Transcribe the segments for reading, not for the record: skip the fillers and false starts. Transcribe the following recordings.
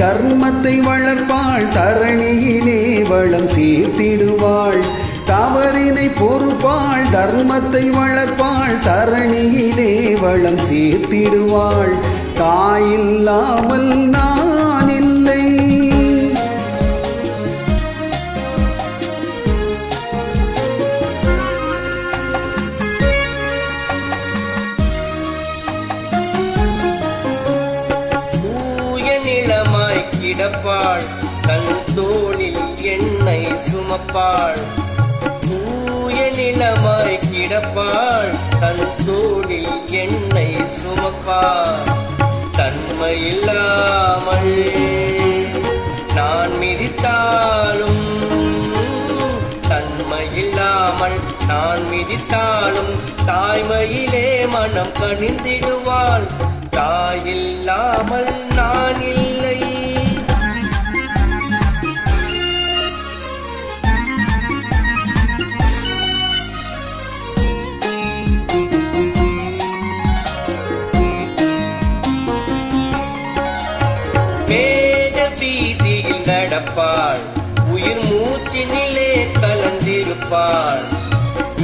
தர்மத்தை வளர்ப்பாள், தரணியிலே வளம் சேர்த்திடுவாள். தவறினை பொறுப்பாள், தர்மத்தை வளர்ப்பாள், தரணியிலே வளம் சேர்த்திடுவாள். தாயில்லாமல் நான் இல்லை. கிடப்பாள், தன் தோளில் எண்ணெய் சுமப்பாள். தூய நிலமாய் கிடப்பாள், தன் தோளில் எண்ணெய் சுமப்பாள். தன்மையில்லாமல் நான் மிதித்தாலும், தன்மையில்லாமல் நான் மிதித்தாலும் தாய்மையிலே மனம் கனிந்திடுவாள். தாயில்லாமல் நான் இல்லை. மேக வீதியில் நடப்பாள், உயிர் மூச்சினிலே கலந்திருப்பாள்.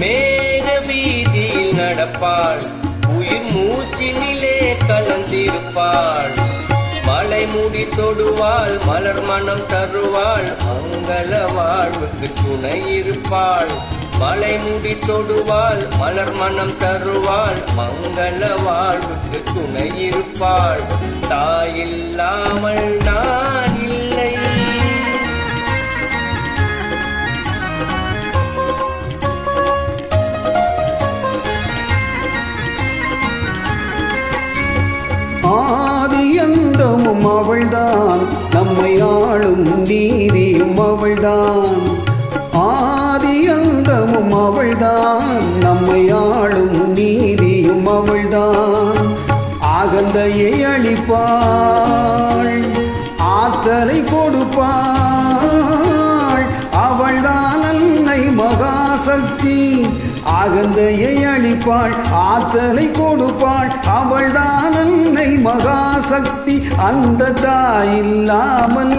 மேக வீதியில் நடப்பாள், உயிர் மூச்சினிலே கலந்திருப்பாள். மலை முடி தொடுவாள், மலர் மனம் தருவாள், மங்கள வாழ்வுக்கு துணை இருப்பாள். மலை முடி தொடுவாள், மலர் மனம் தருவாள், மங்கள வாழ்வுக்கு துணை இருப்பாள். தாயில்லாமல் நான் இல்லை. ஆதியந்தமும் அவள்தான், நம்மை ஆளும் நீதியும் அவள்தான். ஆதியந்தமும் அவள்தான், நம்மை ஆளும் நீதியும் அவள்தான். அகந்தையை அளிப்பாள், ஆற்றலை கொடுப்பாள், அவள்தான் அன்னை மகாசக்தி. அகந்தையை அளிப்பாள், ஆற்றலை கொடுப்பாள், அவள்தான் அன்னை மகாசக்தி. அந்த தாயில்லாமல்